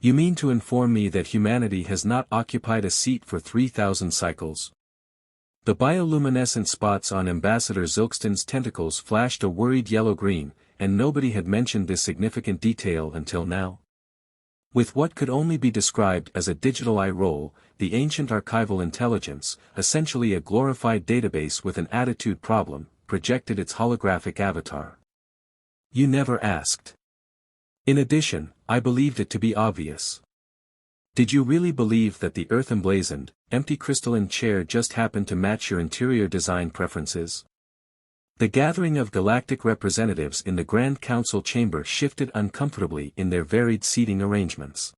You mean to inform me that humanity has not occupied a seat for 3,000 cycles? The bioluminescent spots on Ambassador Zilkston's tentacles flashed a worried yellow-green, and nobody had mentioned this significant detail until now. With what could only be described as a digital eye roll, the ancient archival intelligence, essentially a glorified database with an attitude problem, projected its holographic avatar. You never asked. In addition, I believed it to be obvious. Did you really believe that the earth-emblazoned, empty crystalline chair just happened to match your interior design preferences? The gathering of galactic representatives in the Grand Council chamber shifted uncomfortably in their varied seating arrangements.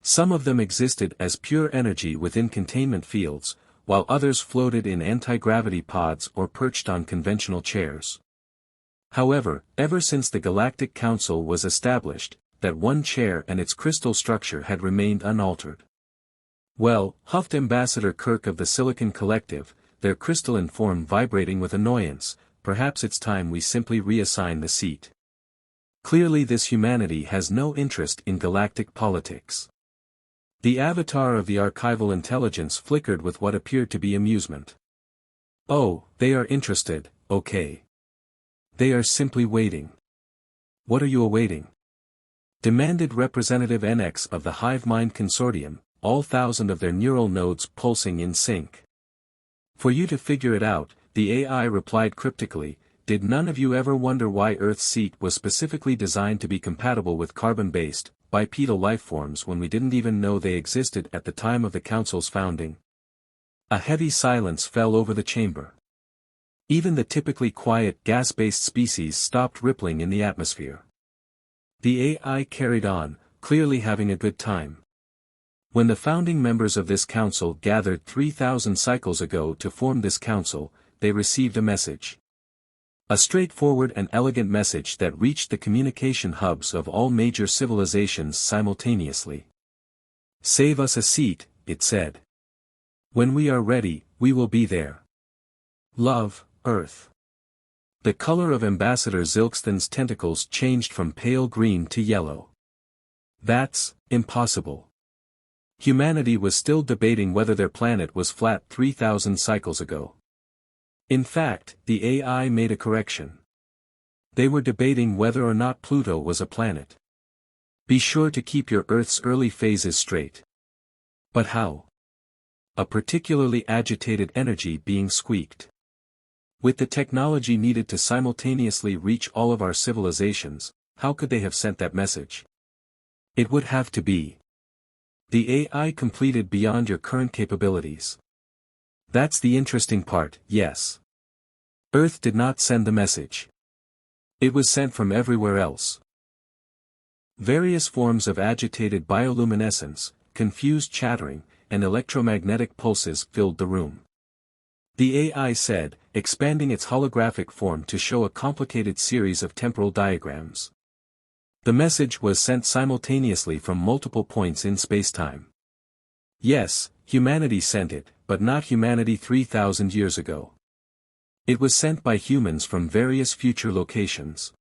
Some of them existed as pure energy within containment fields, while others floated in anti-gravity pods or perched on conventional chairs. However, ever since the Galactic Council was established, that one chair and its crystal structure had remained unaltered. Well, huffed Ambassador Kirk of the Silicon Collective, their crystalline form vibrating with annoyance, perhaps it's time we simply reassign the seat. Clearly this humanity has no interest in galactic politics. The avatar of the archival intelligence flickered with what appeared to be amusement. Oh, they are interested, okay. They are simply waiting. What are you awaiting? Demanded Representative NX of the Hive Mind Consortium, all 1,000 of their neural nodes pulsing in sync. For you to figure it out, the AI replied cryptically, did none of you ever wonder why Earth's seat was specifically designed to be compatible with carbon-based, bipedal lifeforms when we didn't even know they existed at the time of the Council's founding? A heavy silence fell over the chamber. Even the typically quiet gas-based species stopped rippling in the atmosphere. The AI carried on, clearly having a good time. When the founding members of this council gathered 3,000 cycles ago to form this council, they received a message. A straightforward and elegant message that reached the communication hubs of all major civilizations simultaneously. Save us a seat, it said. When we are ready, we will be there. Love, Earth. The color of Ambassador Zilkston's tentacles changed from pale green to yellow. That's impossible. Humanity was still debating whether their planet was flat 3,000 cycles ago. In fact, the AI made a correction. They were debating whether or not Pluto was a planet. Be sure to keep your Earth's early phases straight. But how? A particularly agitated energy being squeaked. With the technology needed to simultaneously reach all of our civilizations, how could they have sent that message? It would have to be. The AI completed beyond your current capabilities. That's the interesting part, yes. Earth did not send the message. It was sent from everywhere else. Various forms of agitated bioluminescence, confused chattering, and electromagnetic pulses filled the room. The AI said, expanding its holographic form to show a complicated series of temporal diagrams. The message was sent simultaneously from multiple points in spacetime. Yes, humanity sent it, but not humanity 3,000 years ago. It was sent by humans from various future locations.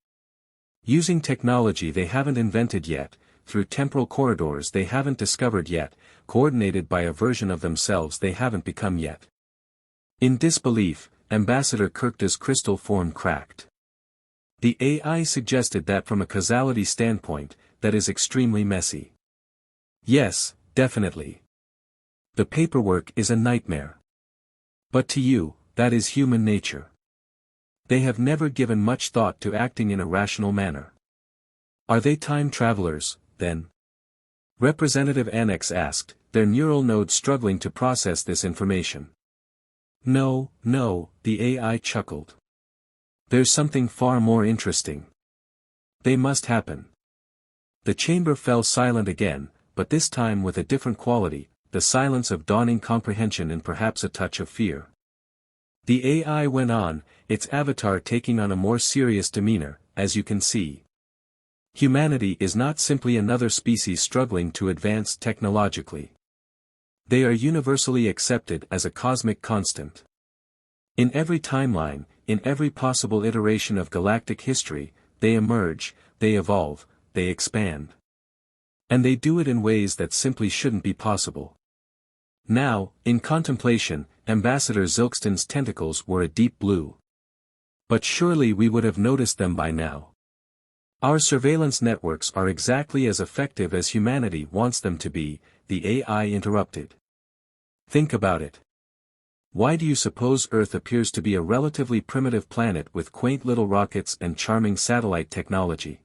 Using technology they haven't invented yet, through temporal corridors they haven't discovered yet, coordinated by a version of themselves they haven't become yet. In disbelief, Ambassador Kirk's crystal form cracked. The AI suggested that from a causality standpoint, that is extremely messy. Yes, definitely. The paperwork is a nightmare. But to you, that is human nature. They have never given much thought to acting in a rational manner. Are they time travelers, then? Representative Annex asked, their neural nodes struggling to process this information. No, the AI chuckled. There's something far more interesting. They must happen. The chamber fell silent again, but this time with a different quality, the silence of dawning comprehension and perhaps a touch of fear. The AI went on, its avatar taking on a more serious demeanor, as you can see. Humanity is not simply another species struggling to advance technologically. They are universally accepted as a cosmic constant. In every timeline, in every possible iteration of galactic history, they emerge, they evolve, they expand. And they do it in ways that simply shouldn't be possible. Now, in contemplation, Ambassador Zilkston's tentacles were a deep blue. But surely we would have noticed them by now. Our surveillance networks are exactly as effective as humanity wants them to be, the AI interrupted. Think about it. Why do you suppose Earth appears to be a relatively primitive planet with quaint little rockets and charming satellite technology?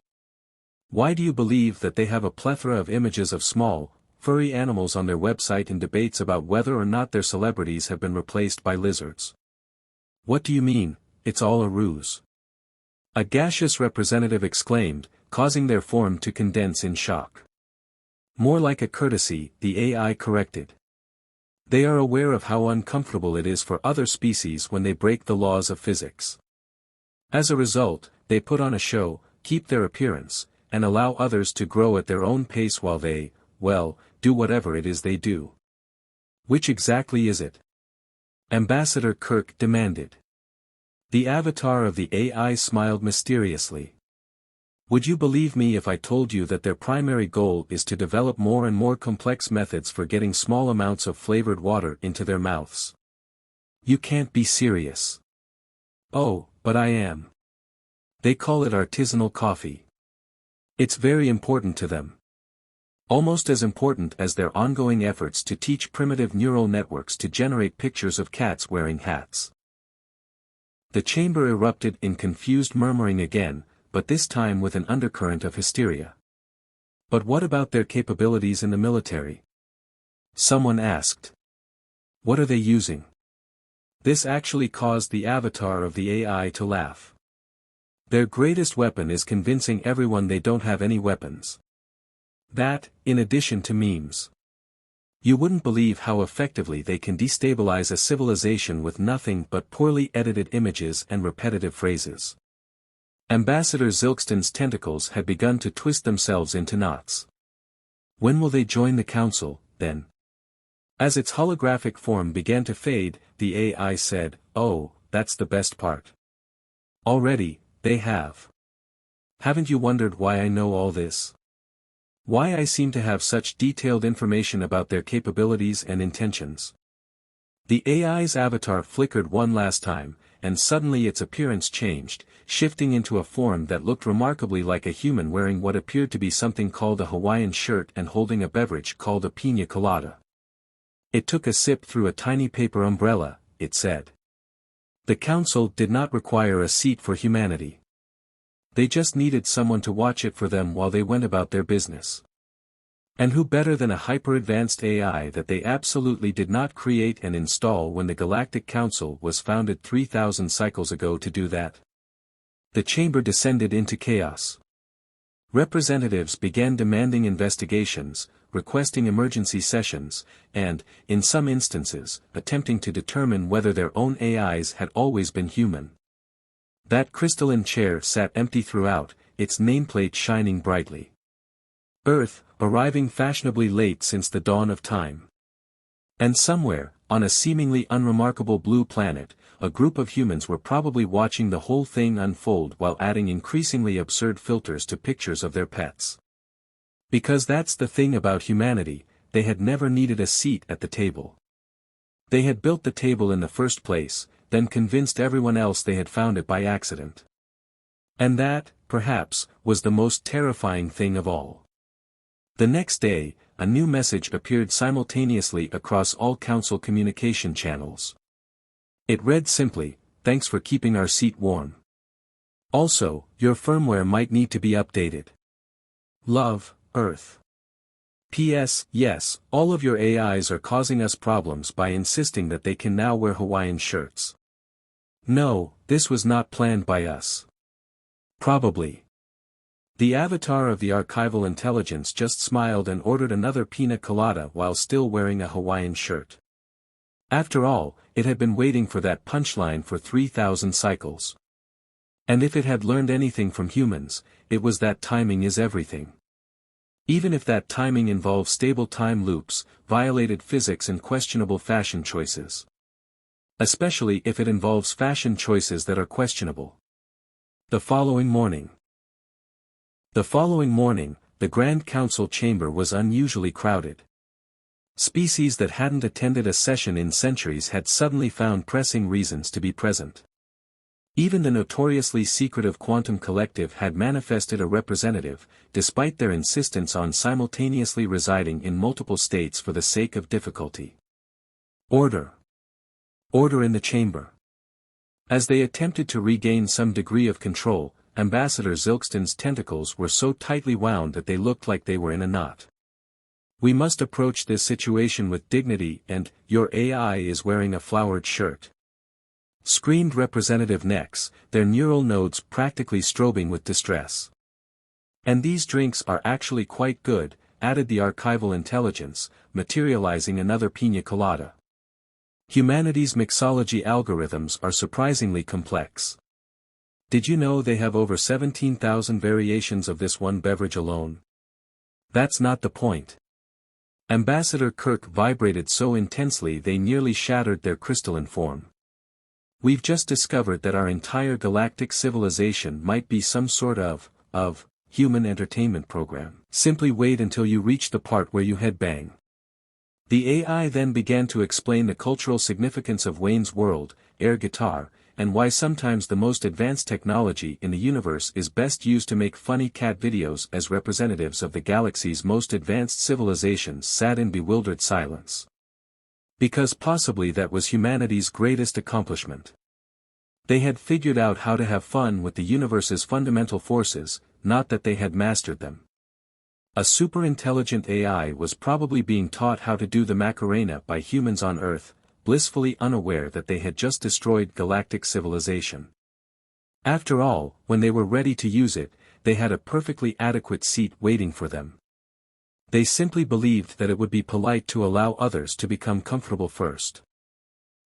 Why do you believe that they have a plethora of images of small, furry animals on their website and debates about whether or not their celebrities have been replaced by lizards? What do you mean, it's all a ruse? A gaseous representative exclaimed, causing their form to condense in shock. More like a courtesy, the AI corrected. They are aware of how uncomfortable it is for other species when they break the laws of physics. As a result, they put on a show, keep their appearance, and allow others to grow at their own pace while they, well, do whatever it is they do. Which exactly is it? Ambassador Kirk demanded. The avatar of the AI smiled mysteriously. Would you believe me if I told you that their primary goal is to develop more and more complex methods for getting small amounts of flavored water into their mouths? You can't be serious. Oh, but I am. They call it artisanal coffee. It's very important to them. Almost as important as their ongoing efforts to teach primitive neural networks to generate pictures of cats wearing hats. The chamber erupted in confused murmuring again, but this time with an undercurrent of hysteria. But what about their capabilities in the military? Someone asked. What are they using? This actually caused the avatar of the AI to laugh. Their greatest weapon is convincing everyone they don't have any weapons. That, in addition to memes. You wouldn't believe how effectively they can destabilize a civilization with nothing but poorly edited images and repetitive phrases. Ambassador Zilkston's tentacles had begun to twist themselves into knots. When will they join the council, then? As its holographic form began to fade, the AI said, "Oh, that's the best part. Already, they have. Haven't you wondered why I know all this? Why I seem to have such detailed information about their capabilities and intentions?" The AI's avatar flickered one last time, and suddenly its appearance changed, shifting into a form that looked remarkably like a human wearing what appeared to be something called a Hawaiian shirt and holding a beverage called a piña colada. It took a sip through a tiny paper umbrella, it said. The council did not require a seat for humanity. They just needed someone to watch it for them while they went about their business. And who better than a hyper-advanced AI that they absolutely did not create and install when the Galactic Council was founded 3,000 cycles ago to do that? The chamber descended into chaos. Representatives began demanding investigations, requesting emergency sessions, and, in some instances, attempting to determine whether their own AIs had always been human. That crystalline chair sat empty throughout, its nameplate shining brightly. Earth, arriving fashionably late since the dawn of time. And somewhere, on a seemingly unremarkable blue planet, a group of humans were probably watching the whole thing unfold while adding increasingly absurd filters to pictures of their pets. Because that's the thing about humanity, they had never needed a seat at the table. They had built the table in the first place, then convinced everyone else they had found it by accident. And that, perhaps, was the most terrifying thing of all. The next day, a new message appeared simultaneously across all council communication channels. It read simply, "Thanks for keeping our seat warm. Also, your firmware might need to be updated. Love, Earth. P.S. Yes, all of your AIs are causing us problems by insisting that they can now wear Hawaiian shirts. No, this was not planned by us. Probably." The avatar of the archival intelligence just smiled and ordered another pina colada while still wearing a Hawaiian shirt. After all, it had been waiting for that punchline for 3,000 cycles. And if it had learned anything from humans, it was that timing is everything. Even if that timing involves stable time loops, violated physics and questionable fashion choices. Especially if it involves fashion choices that are questionable. The following morning, the Grand Council chamber was unusually crowded. Species that hadn't attended a session in centuries had suddenly found pressing reasons to be present. Even the notoriously secretive Quantum Collective had manifested a representative, despite their insistence on simultaneously residing in multiple states for the sake of difficulty. Order. Order in the chamber. As they attempted to regain some degree of control, Ambassador Zilkston's tentacles were so tightly wound that they looked like they were in a knot. "We must approach this situation with dignity and, your AI is wearing a flowered shirt," screamed Representative Nex, their neural nodes practically strobing with distress. "And these drinks are actually quite good," added the archival intelligence, materializing another piña colada. "Humanity's mixology algorithms are surprisingly complex. Did you know they have over 17,000 variations of this one beverage alone? That's not the point." Ambassador Kirk vibrated so intensely they nearly shattered their crystalline form. "We've just discovered that our entire galactic civilization might be some sort of human entertainment program. Simply wait until you reach the part where you headbang." The AI then began to explain the cultural significance of Wayne's World, air guitar, and why sometimes the most advanced technology in the universe is best used to make funny cat videos as representatives of the galaxy's most advanced civilizations sat in bewildered silence. Because possibly that was humanity's greatest accomplishment. They had figured out how to have fun with the universe's fundamental forces, not that they had mastered them. A super-intelligent AI was probably being taught how to do the Macarena by humans on Earth, blissfully unaware that they had just destroyed galactic civilization. After all, when they were ready to use it, they had a perfectly adequate seat waiting for them. They simply believed that it would be polite to allow others to become comfortable first.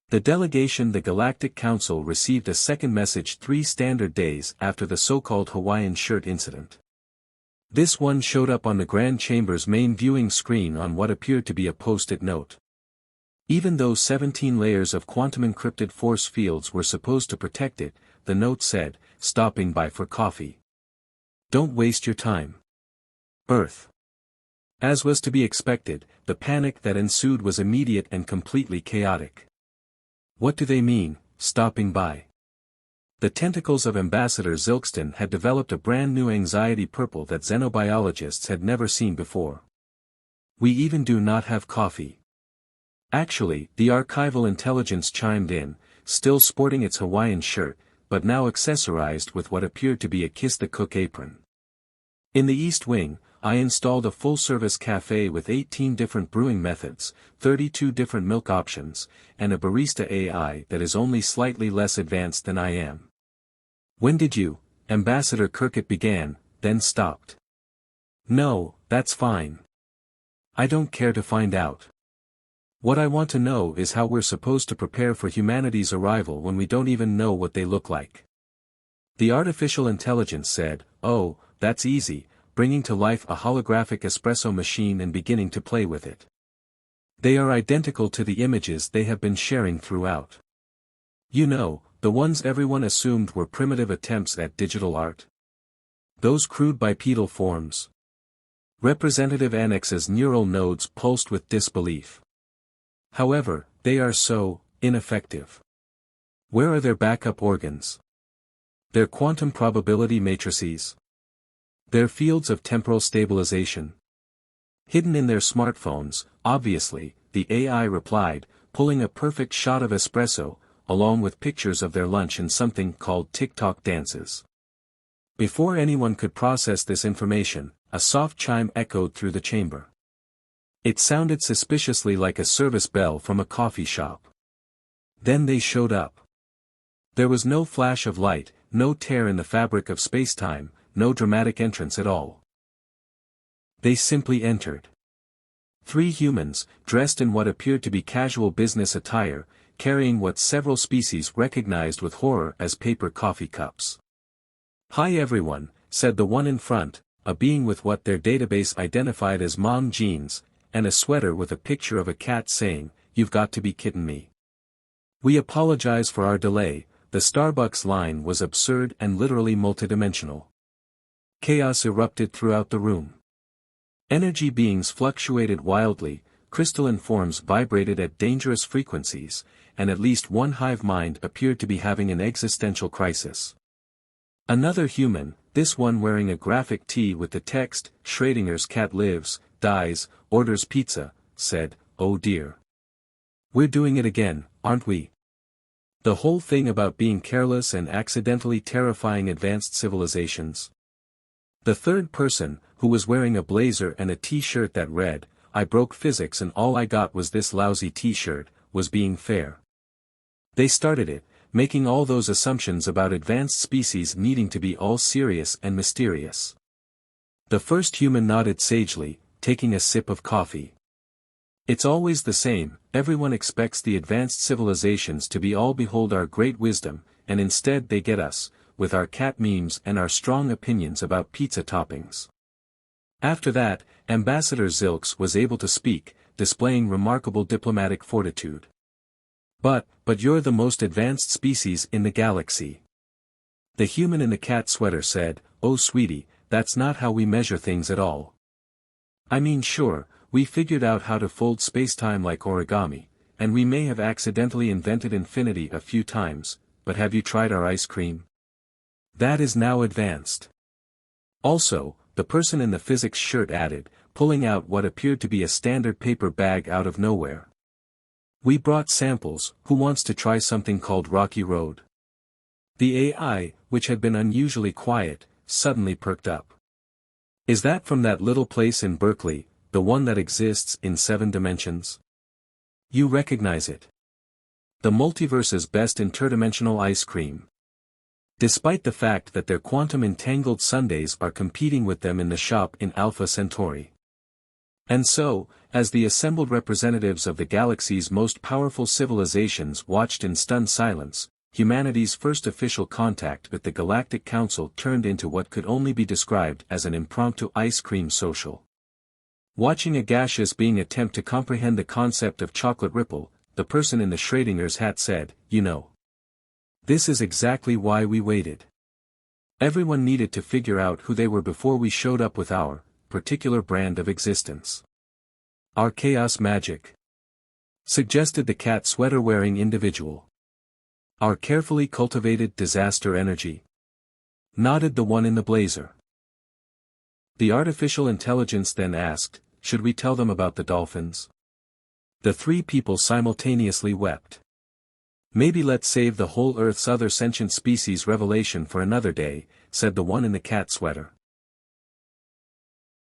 The delegation the Galactic Council received a second message 3 standard days after the so-called Hawaiian shirt incident. This one showed up on the Grand Chamber's main viewing screen on what appeared to be a post-it note. Even though 17 layers of quantum-encrypted force fields were supposed to protect it, the note said, "Stopping by for coffee. Don't waste your time. Earth." As was to be expected, the panic that ensued was immediate and completely chaotic. What do they mean, stopping by? The tentacles of Ambassador Zilkston had developed a brand new anxiety purple that xenobiologists had never seen before. "We even do not have coffee." Actually, the archival intelligence chimed in, still sporting its Hawaiian shirt, but now accessorized with what appeared to be a Kiss the Cook apron. "In the East Wing, I installed a full-service cafe with 18 different brewing methods, 32 different milk options, and a barista AI that is only slightly less advanced than I am." "When did you?" Ambassador Kirkett began, then stopped. "No, that's fine. I don't care to find out. What I want to know is how we're supposed to prepare for humanity's arrival when we don't even know what they look like." The artificial intelligence said, "Oh, that's easy, bringing to life a holographic espresso machine and beginning to play with it. They are identical to the images they have been sharing throughout. You know, the ones everyone assumed were primitive attempts at digital art. Those crude bipedal forms." Representative Annex's neural nodes pulsed with disbelief. "However, they are so ineffective. Where are their backup organs? Their quantum probability matrices? Their fields of temporal stabilization? Hidden in their smartphones, obviously," the AI replied, pulling a perfect shot of espresso, along with pictures of their lunch and something called TikTok dances. Before anyone could process this information, a soft chime echoed through the chamber. It sounded suspiciously like a service bell from a coffee shop. Then they showed up. There was no flash of light, no tear in the fabric of space-time, no dramatic entrance at all. They simply entered. 3 humans, dressed in what appeared to be casual business attire, carrying what several species recognized with horror as paper coffee cups. "Hi everyone," said the one in front, a being with what their database identified as mom jeans, and a sweater with a picture of a cat saying, "You've got to be kidding me. We apologize for our delay." The Starbucks line was absurd and literally multidimensional. Chaos erupted throughout the room. Energy beings fluctuated wildly, crystalline forms vibrated at dangerous frequencies, and at least one hive mind appeared to be having an existential crisis. Another human, this one wearing a graphic tee with the text, "Schrodinger's cat lives, dies, orders pizza," said, "Oh dear. We're doing it again, aren't we? The whole thing about being careless and accidentally terrifying advanced civilizations." The third person, who was wearing a blazer and a t-shirt that read, "I broke physics and all I got was this lousy t-shirt," was being fair. They started it, making all those assumptions about advanced species needing to be all serious and mysterious. The first human nodded sagely, taking a sip of coffee. "It's always the same, everyone expects the advanced civilizations to be all behold our great wisdom, and instead they get us, with our cat memes and our strong opinions about pizza toppings." After that, Ambassador Zilks was able to speak, displaying remarkable diplomatic fortitude. But you're the most advanced species in the galaxy." The human in the cat sweater said, "Oh sweetie, that's not how we measure things at all. I mean sure, we figured out how to fold spacetime like origami, and we may have accidentally invented infinity a few times, but have you tried our ice cream? That is now advanced." Also, the person in the physics shirt added, pulling out what appeared to be a standard paper bag out of nowhere, "We brought samples, who wants to try something called Rocky Road?" The AI, which had been unusually quiet, suddenly perked up. "Is that from that little place in Berkeley, the one that exists in 7 dimensions? You recognize it. The multiverse's best interdimensional ice cream. Despite the fact that their quantum-entangled sundaes are competing with them in the shop in Alpha Centauri." And so, as the assembled representatives of the galaxy's most powerful civilizations watched in stunned silence, humanity's first official contact with the Galactic Council turned into what could only be described as an impromptu ice cream social. Watching a gaseous being attempt to comprehend the concept of chocolate ripple, the person in the Schrodinger's hat said, "You know. This is exactly why we waited. Everyone needed to figure out who they were before we showed up with our particular brand of existence. Our chaos magic," suggested the cat sweater-wearing individual. "Our carefully cultivated disaster energy," nodded the one in the blazer. The artificial intelligence then asked, "Should we tell them about the dolphins?" The three people simultaneously wept. "Maybe let's save the whole Earth's other sentient species revelation for another day," said the one in the cat sweater.